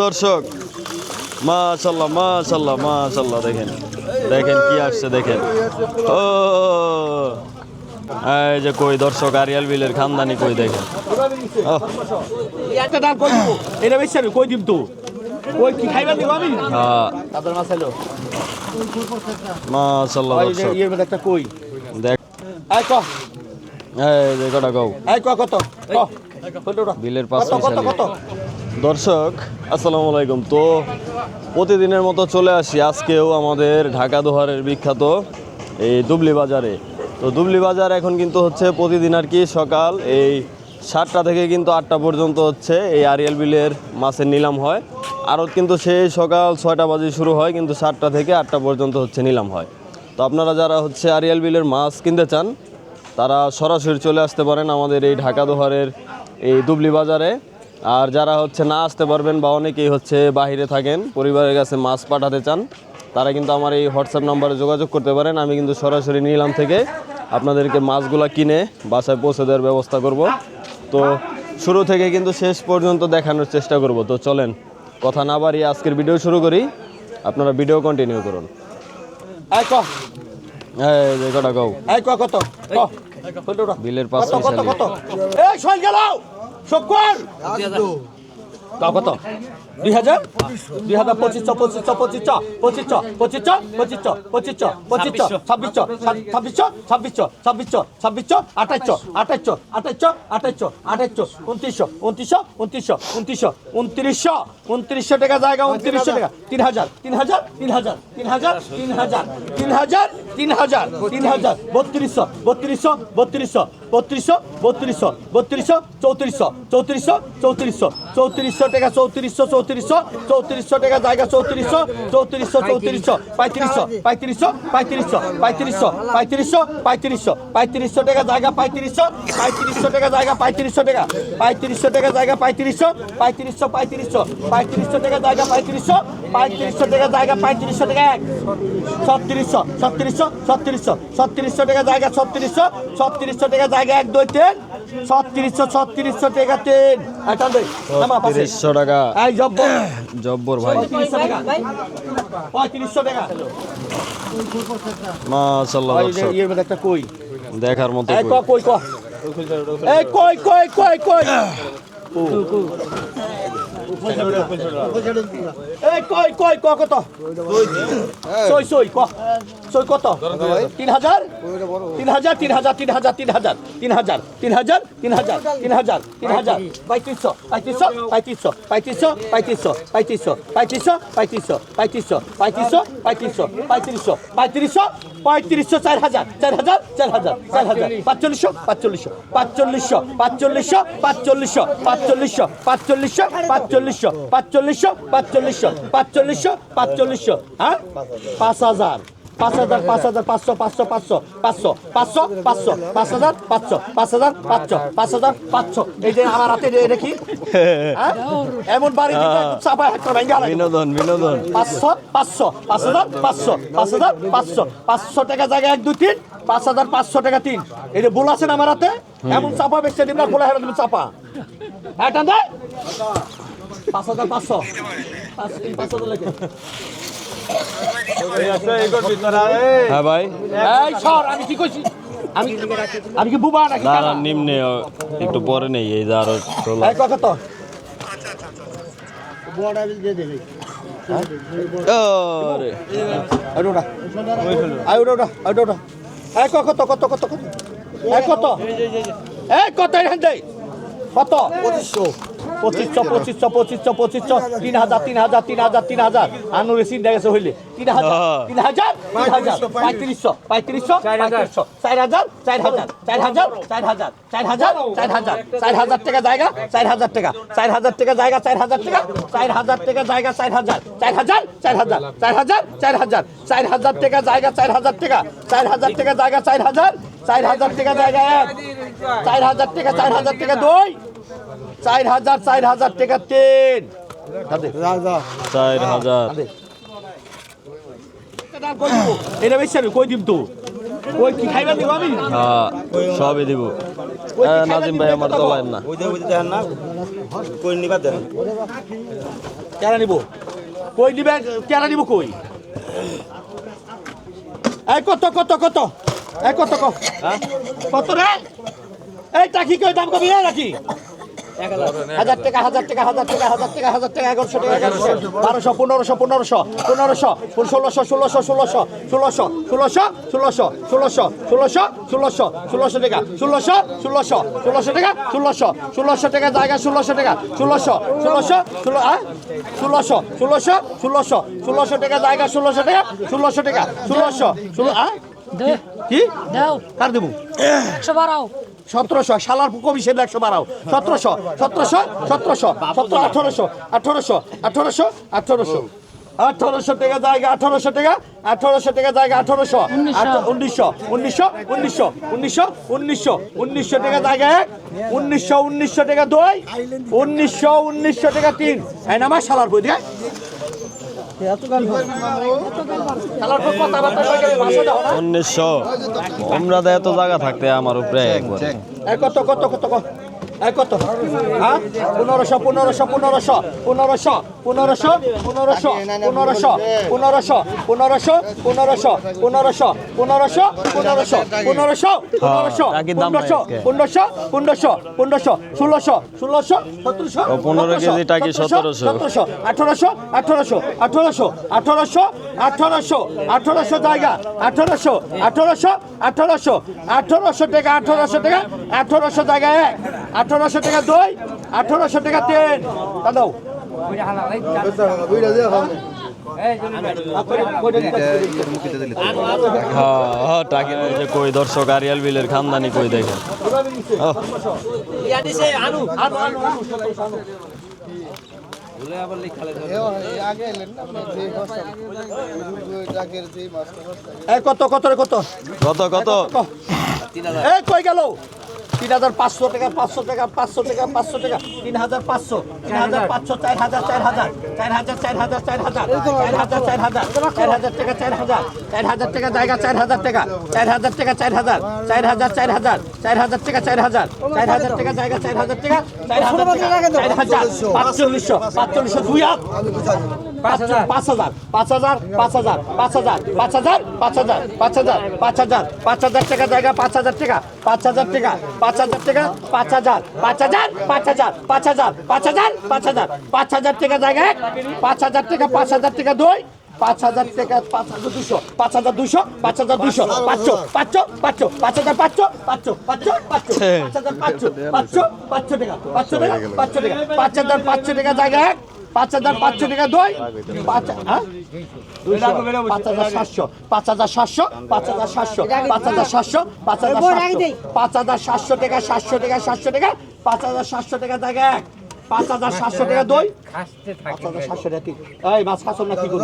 দর্শক মাশাআল্লাহ মাশাআল্লাহ মাশাআল্লাহ দেখেন দেখেন কি আসছে দেখেন ও এই যে কই দর্শক আরিয়াল বিলের খানদানি কই দেখেন একটা দাম কই দিব এটা বেশি আমি কই দিব তো কই কি খাইবা দিব আমি হ্যাঁ তাদের মাছ হলো মাশাআল্লাহ দর্শক এর মধ্যে একটা কই দেখ আই ক এই যে কটা গাও আই ক কত ক বিলের পাশে দর্শক আসসালামু আলাইকুম। তো প্রতিদিনের মতো চলে আসি আজকেও আমাদের ঢাকা দোহারের বিখ্যাত এই দুবলি বাজারে। তো দুবলি বাজার এখন কিন্তু হচ্ছে প্রতিদিন আর কি সকাল এই 7টা থেকে কিন্তু 8টা পর্যন্ত হচ্ছে এই আরিয়াল বিলের মাছের নিলাম হয়। আরও কিন্তু সেই সকাল 6টা বাজে শুরু হয়, কিন্তু 7টা থেকে 8টা পর্যন্ত হচ্ছে নিলাম হয়। তো আপনারা যারা হচ্ছে আরিয়াল বিলের মাছ কিনতে চান তারা সরাসরি চলে আসতে পারেন আমাদের এই ঢাকা দোহারের এই দুবলি বাজারে। আর যারা হচ্ছে না আসতে পারবেন বা অনেকেই হচ্ছে বাইরে থাকেন, পরিবারের কাছে মাছ পাঠাতে চান, তারা কিন্তু আমার এই হোয়াটসঅ্যাপ নাম্বারে যোগাযোগ করতে পারেন। আমি কিন্তু সরাসরি নিলাম থেকে আপনাদেরকে মাছগুলো কিনে বাসায় পৌঁছে দেওয়ার ব্যবস্থা করব। তো শুরু থেকে কিন্তু শেষ পর্যন্ত দেখানোর চেষ্টা করব। তো চলেন কথা না বাড়িয়ে আজকের ভিডিও শুরু করি, আপনারা ভিডিও কন্টিনিউ করুন। আই ক এই যে কটা গাও কত ক বিলের পাশে কত এই শোল গেল শুক্র কত 2000 2500 2500 2500 2500 2500 2500 2500 2500 2600 2600 2600 2600 2800 2800 2800 2800 2900 2900 2900 টাকা জায়গা 2900 টাকা 3000 3000 3000 3000 3000 3000 3000 3000 3200 3200 3200 3200 3200 3200 3400 3400 3400 টাকা 3400 3400 টাকা জায়গা 3400 3400 3400 3500 3500 3500 3500 3500 3500 টাকা জায়গা 3500 3500 টাকা জায়গা 3500 টাকা 3500 টাকা জায়গা 3500 3500 3500 টাকা জায়গা 3500 3500 টাকা জায়গা 3500 টাকা 3600 3600 3600 3600 টাকা জায়গা 3600 3600 টাকা জায়গা 1 2 3 3600 টাকা 3 এটা দে নামা পাশে 3500 টাকা এই জব্বর ভাই 3500 টাকা মাশাআল্লাহ দর্শক এর মধ্যে একটা কই দেখার মতো এই কই এই কই এই কই কত সই কত 3000 3000 3000 3000 3000 3000 3000 3000 3000 3000 3500 3500 3500 3500 3500 3500 3500 3500 3500 3500 3500 3500 3500 4000 4000 4000 4000 4500 4500 4500 4500 4500 4500 4500 4500 4500 4500 4500 হ্যাঁ 5000 5000 5000 500 500 500 500 500 500 5000 500 5000 500 5000 500 এই যে আমার হাতে রেখি এমন বাড়ি চাপা একটা ভাঙা বিনোদন 500 500 5000 500 5000 500 500 টাকা জায়গা 1 2 3 5500 টাকা 3 এই যে বল আছে না আমার হাতে এমন চাপা বেচতে দিবনা খোলা হেরা দিবি চাপা এটা দে 5500 5000 লাগে হ্যাঁ ভাই এই সর আমি কি কইছি আমি কি বুবা নাকি দাঁড়ান নিম্নে একটু পরে নেই এই যে আরো এই কত বড়া দিয়ে দে আরে আইডোডা এই কত এই কত এখান দেই কত 2500 3000 আনু রেসিন দেখেছে হইলে 3000 3500 4000 টাকা জায়গা 4000 টাকা 4000 টাকা জায়গা 4000 টাকা 4000 টাকা জায়গা 4000 4000 টাকা জায়গা 4000 টাকা 4000 টাকা জায়গা 4000 4000 টাকা জায়গা 4000 টাকা 4000 টাকা 2 4000 টাকা 3 4000 এটা বেশি আমি কই দিব তো কই কি খাইবা দিব আমি হ্যাঁ সবই দিব নাজিম ভাই আমার তলায় না ওই দেখেন না কই নিবা দেন কেরা নিব কই নিবে কেরা নিব কই এই কত কত কত এই কত কত রে এই টাকি কই দাম কবি নাকি 1000 টাকা 1000 টাকা 1000 টাকা 1000 টাকা 1000 টাকা 1100 টাকা 1200 1500 1500 1500 1600 1600 1600 1600 1600 1600 1600 1600 টাকা 1600 1600 1600 টাকা 1600 1600 টাকা জায়গা 1600 টাকা 1600 1600 1600 1600 1600 1600 টাকা জায়গা 1600 টাকা 1600 টাকা 1600 কি দাও কার দেবো 112 1700 সালার কমিশন 112 1700 1700 1700 1700 1800 1800 1800 1800 টাকা জায়গা 1800 টাকা 1800 টাকা জায়গা 1800 1900 1900 1900 1900 1900 টাকা জায়গা 1900 1900 টাকা 2 1900 1900 টাকা 3 এই নামা সালার বই দিয়ে উনিশশো আমরা এত জায়গা থাকতে আমার উপরে একবার কত কত কত কত হ্যাঁ 1500 1500 1500 1500 1500 1500 1500 1500 1500 1500 1500 1500 1500 1500 1500 1600 15 কেজি টাকি 1700 1800 1800 1800 1800 1800 জায়গা 1800 1800 1800 1800 টাকা 1800 টাকা 1800 জায়গা 1800 টাকা 2 1800 টাকা 3 দাও হ্যাঁ টাকি যে কই দর্শক আরিয়াল বিলের খানদানি কই দেখেন কত কত কত কত কত এই কই গেল 3500 টাকা 500 টাকা 500 টাকা 500 টাকা 3500 3500 4000 4000 4000 4000 4000 টাকা 4000 4000 টাকা জায়গা 4000 টাকা 4000 টাকা 4000 4000 4000 4000 টাকা 4000 4000 টাকা জায়গা 4000 টাকা 4000 4500 4500 দুই হাত 5000 5000 5000 5000 5000 5000 5000 5000 5000 5000 টাকা জায়গা 5000 টাকা 5000 টাকা 5000 টাকা 5000 5000 5000 5000 5000 5000 5000 টাকা জায়গা 5000 টাকা 5000 টাকা 2 5000 টাকা 5200 5200 5200 500 500 500 5000 500 500 500 500 500 টাকা 500 টাকা 500 টাকা 5500 টাকা জায়গা 5500 টাকা 2 5700 5700 5700 5700 5700 টাকা 700 টাকা 700 টাকা 5700 টাকা জায়গা 5700 টাকা 2 5700 টাকা এই মাছ খাসন না কি করব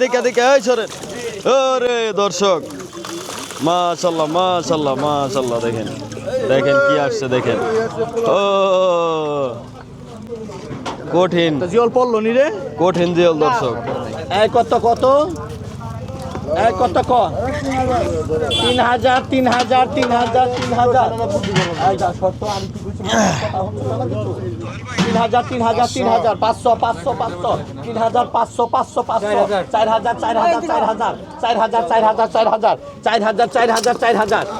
দেখে দেখে এই সরেন ওরে দর্শক মাশাল্লাহ মাশাল্লাহ মাশাল্লাহ দেখেন দেখেন কি আসছে দেখেন ও কঠিন জিওল পড়লো নি রে কঠিন জিওল দর্শক এই কত কত এই কত ক 3000 3000 3000 3000 এই যা শর্ত আমি কি বলছি কথা হচ্ছে না কিছু 3000 3000 3000 500 500 500 3000 500 500 500 4000 4000 4000 4000 4000 4000 4000 4000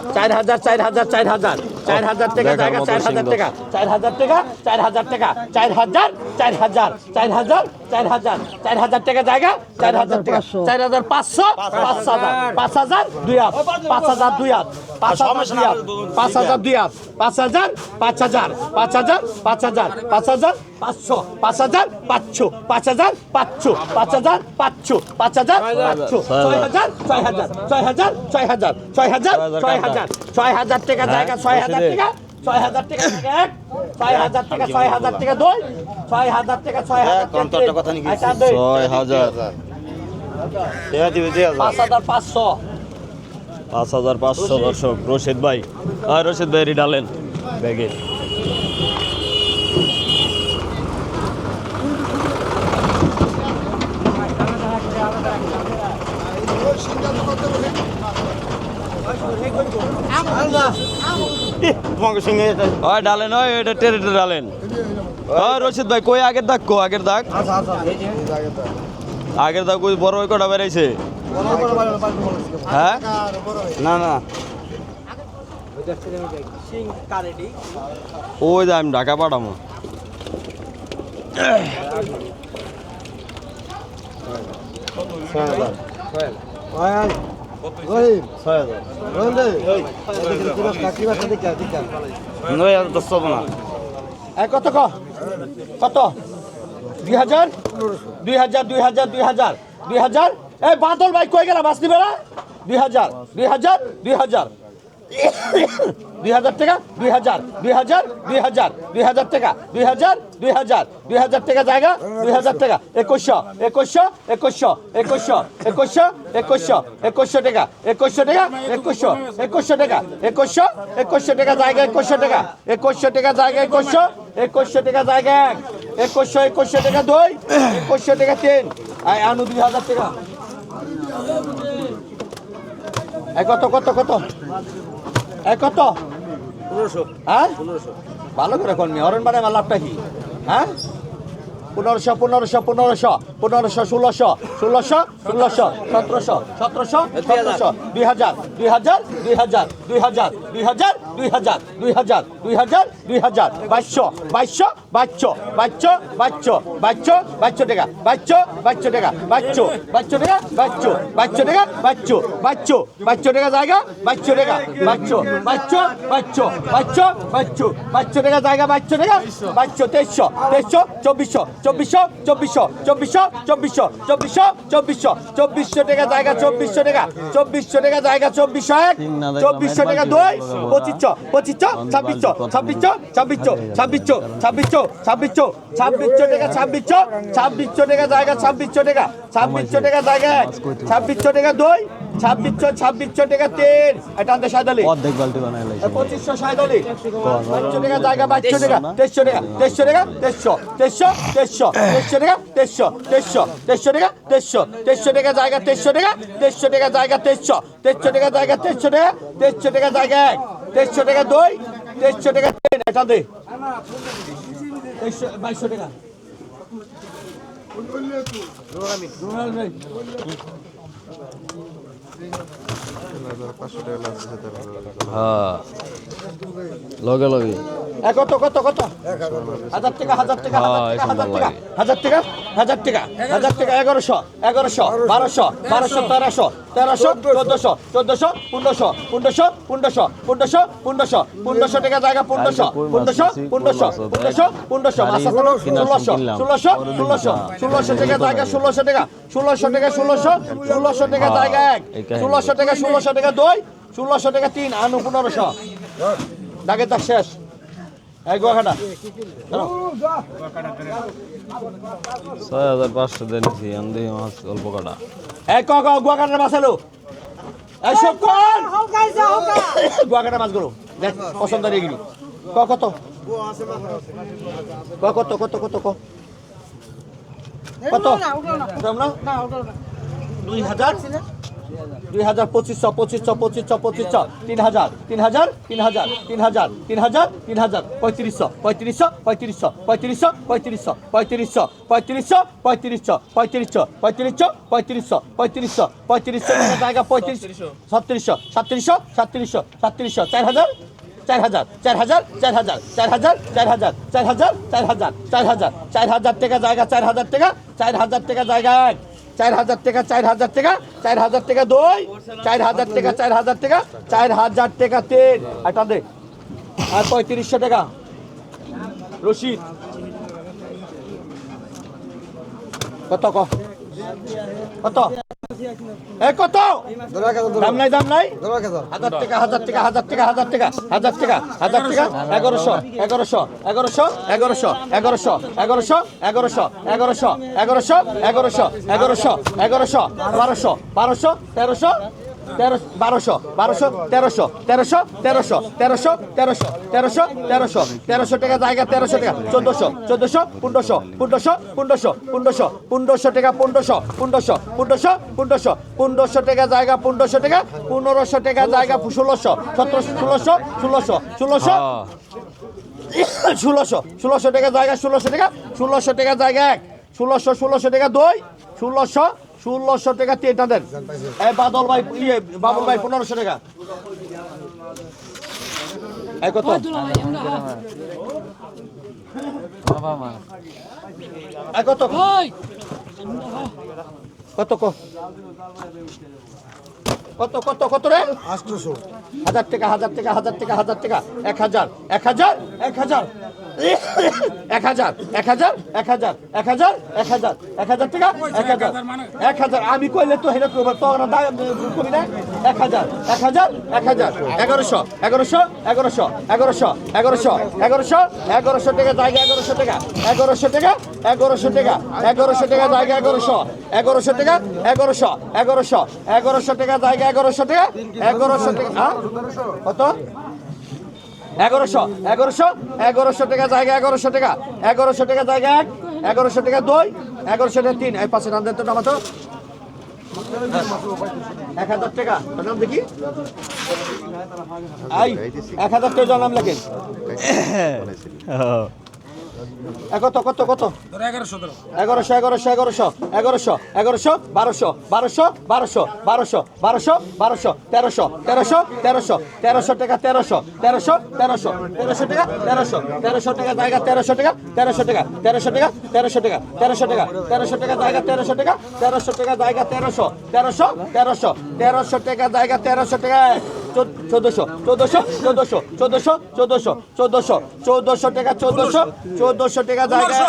4000 4000 4000 টাকা জায়গা 4000 টাকা 4000 টাকা 4000 টাকা 4000 4000 4000 4000 4000 টাকা জায়গা 4000 টাকা 4500 5000 5000 দুই হাত 5000 দুই হাত 5000 দুই হাত 5000 5000 5000 5000 5000 500 5000 500 5000 500 5000 500 5000 500 6000 6000 6000 6000 6000 টাকা জায়গা 6000 টাকা 6000 টাকা জায়গা 6000 টাকা 6000 টাকা 2 6000 টাকা 6000 কথা নাকি 6000 5500 5500 দর্শক রশিদ ভাই আর রশিদ ভাই ডালেন ব্যাগে তোমাকে সঙ্গে ওই ডালেন, ওই এটা টেরে ডালেন। ওই রশিদ ভাই কই আগের দাগ, কো আগের দাগ, আগের দাগ ওই বড় ওই কটা বেড়াইছে। হ্যাঁ না না ওই যে আমি ঢাকা পাঠামো। কত কত 2000 2000 2000 2000 2000 এই বাদল ভাই কই গেল বাস নিবে না 2000 2000 2000 2000 টাকা 2000 2000 2000 2000 টাকা 2000 2000 2000 টাকা জায়গা 2000 টাকা 2100 2100 2100 2100 2100 2100 টাকা 2100 টাকা 2100 2100 টাকা 2100 2100 টাকা জায়গা 2100 টাকা 2100 টাকা জায়গা 2100 2100 টাকা জায়গা 2100 2100 টাকা 2 2100 টাকা 3 আই আনু 2000 টাকা কত কত কত কত 1500 হ্যাঁ 1500 ভালো করে কোন অরণ মানে আমার লাভটা কি হ্যাঁ 1500 1500 1500 1500 1600 1600 1600 1700 1700 1700 2000 2000 2000 2000 2000 2000 2000 2000 2000 2200 2200 2200 2200 2200 2200 টাকা 2200 2200 টাকা 2200 2200 টাকা 2200 2200 টাকা 2200 2200 2200 টাকা জায়গা 2200 টাকা 2200 2200 2200 2200 2200 টাকা জায়গা 2200 টাকা 2200 2300 2300 2400 2400 2400 2400 2400 2400 2400 টাকা জায়গা 2400 টাকা 2400 টাকা জায়গা 2400 এক 2400 টাকা 2 2500 2500 2600 2600 2600 2600 2600 2600 টাকা 2600 2600 টাকা জায়গা 2600 টাকা 2600 টাকা জায়গা 2600 টাকা 2 2600 টাকা 3 এটা আনতে সাইদালি অর্ধেক বালতি বানাই লাইছে। 2500 সাইদালি 2500 টাকা জায়গা 2200 টাকা 2300 টাকা 2300 টাকা 2300 টাকা 2300 টাকা 2300 টাকা জায়গা 2300 টাকা 2300 টাকা জায়গা 2300 টাকা জায়গা 2300 টাকা 2300 টাকা জায়গা 2300 টাকা 2 2300 টাকা 3 এটা দে 2200 টাকা হ্যাঁ লগে লগে কত কত কত 1000 টাকা 1000 টাকা 1000 টাকা 1000 টাকা 1000 টাকা 1000 টাকা 1100 1100 1200 1200 1300 1300 1400 1400 1500 1500 1500 1500 1500 1500 টাকা জায়গা 1500 1500 1500 1500 1500 মাসা 1600 1600 1600 টাকা জায়গা 1600 টাকা 1600 টাকা 1600 1600 টাকা জায়গা 1 1600 টাকা 1600 টাকা 2 1600 টাকা 3 আনু 1500 দাগে তা শেষ এই গোয়াখাটা 6500 দেনছি আন্দি মাছ অল্প কাটা। এই গোয়াখাটার মাছ এলো এই সকল গোয়াখাটার মাছগুলো দেখ পছন্দ হয়ে গেলি কত কত কত কত কত কত না 2000 2000 2500 2500 2500 2500 3000 3000 3000 3000 3000 3000 3500 3500 3500 3500 3500 3500 3500 3500 3500 3500 3500 3500 টাকা জায়গা 35 3700 3700 3700 3700 4000 4000 4000 4000 4000 4000 4000 4000 4000 4000 টাকা জায়গা 4000 টাকা 4000 টাকা জায়গা 4000 টাকা 4000 টাকা 4000 টাকা 2 4000 টাকা 4000 টাকা 4000 টাকা 3 এটা দে আর 3500 টাকা রশিদ কত কত কত দাম নাই 1000 টাকা 1000 টাকা 1000 টাকা 1000 টাকা 1000 টাকা 1000 টাকা 1100 1100 1100 1100 1100 1100 1100 1100 1100 1100 1100 1100 1200 1200 1300 বারোশো বারোশো তেরোশো তেরোশো তেরোশো তেরোশো তেরোশো তেরোশো তেরোশো তেরোশো টাকা জায়গা 1300 টাকা 1400 1500 1500 1500 1500 টাকা 1500 1500 1500 1500 1500 টাকা জায়গা 1500 টাকা 1500 টাকা জায়গা 1600 1700 1600 1600 1600 টাকা জায়গা 1600 টাকা 1600 টাকা জায়গা 1600 টাকা 2 1600 টাকা 3 তাদের এই বাদল ভাই বাবুল ভাই 1500 টাকা এই কত এই কত কত কত কত রে 800 1000 টাকা 1000 টাকা 1000 টাকা 1000 টাকা 1000 1000 1000 1000 1000 1000 1000 1000 1000 টাকা 1000 আমি কইলে তো হেরে কইব তো না দাম কমি না 1000 1000 1000 1100 1100 1100 1100 1100 1100 1100 টাকা জায়গা 1100 টাকা 1100 টাকা 1100 টাকা 1100 টাকা জায়গা 1100 1100 টাকা 1100 1100 1100 টাকা জায়গা 1100 টাকা 1100 টাকা কত 1100 টাকা জায়গা 1100 টাকা 1100 টাকা জায়গা 1100 টাকা 2 1100 টাকা 3 এই পাশে নাম দেন তো টমেটো 1000 টাকা নাম দেখি আই 1000 টাকা নাম লেখেন কত কত কত 1100 1100 1100 1100 1100 1200 1200 1200 1200 1200 1200 1300 1300 1300 টাকা 1300 1300 1300 1300 টাকা 1300 1300 টাকা জায়গা 1300 টাকা 1300 টাকা 1300 টাকা 1300 টাকা 1300 টাকা 1300 টাকা জায়গা 1300 টাকা 1300 টাকা জায়গা 1300 1300 1300 1300 টাকা জায়গা 1300 টাকা 1400 টাকা 1400 টাকা জায়গা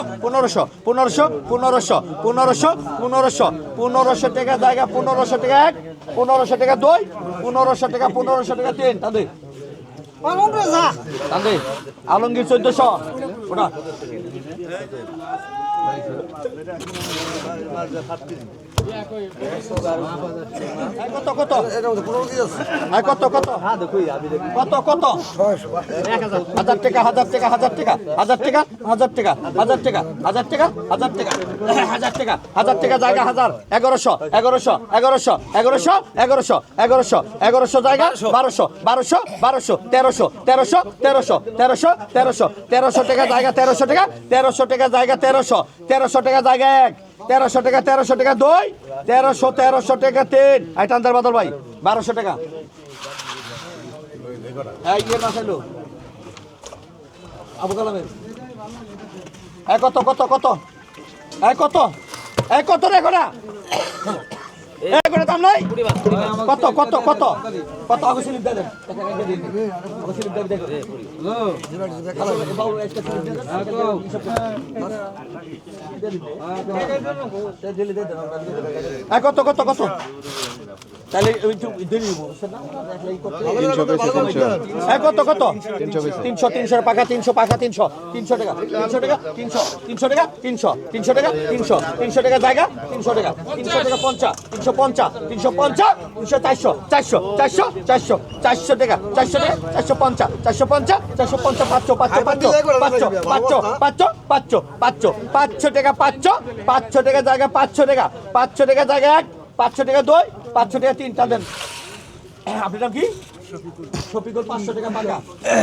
1500 টাকা জায়গা 1500 টাকা 1500 টাকা 2 1500 টাকা 3 তাদের আলমগীর 1400 ওটা কত কত কত কত কত কত 1000 টাকা 1000 টাকা 1000 টাকা 1000 টাকা 1000 টাকা 1000 টাকা 1000 টাকা 1000 টাকা 1000 টাকা 1000 টাকা জায়গা 1000 1100 1100 1100 1100 1100 1100 1100 জায়গা 1200 1200 1200 1300 1300 1300 1300 1300 1300 টাকা জায়গা 1300 টাকা 1300 টাকা জায়গা 1300 1300 টাকা জায়গা 1300 টাকা 1300 টাকা 2 1300 টাকা 3 আই টান্দার বাদল ভাই 1200 টাকা এই এর মাসাইলো আবু কালামের কত কত কত কত কত রে গোনা গোনা দাম নাই কত কত কত কত আগে স্লিপ দেন আগে স্লিপ দেন দেখো কত কত কত তাহলে কত কত 300 300 পাকা 300 পাকা 300 300 টাকা 300 টাকা 300 300 টাকা 300 300 টাকা 300 300 টাকা জায়গা 300 টাকা 300 টাকা 50 350 350 400 400 400 400 400 টাকা 400 টাকা 450 450 450 500 টাকা 500 টাকা জায়গা 500 টাকা 500 টাকা জায়গা 500 টাকা 2 500 টাকা 3 টা দেন আপনার নাম কি শফিকুল 500 টাকা পাকা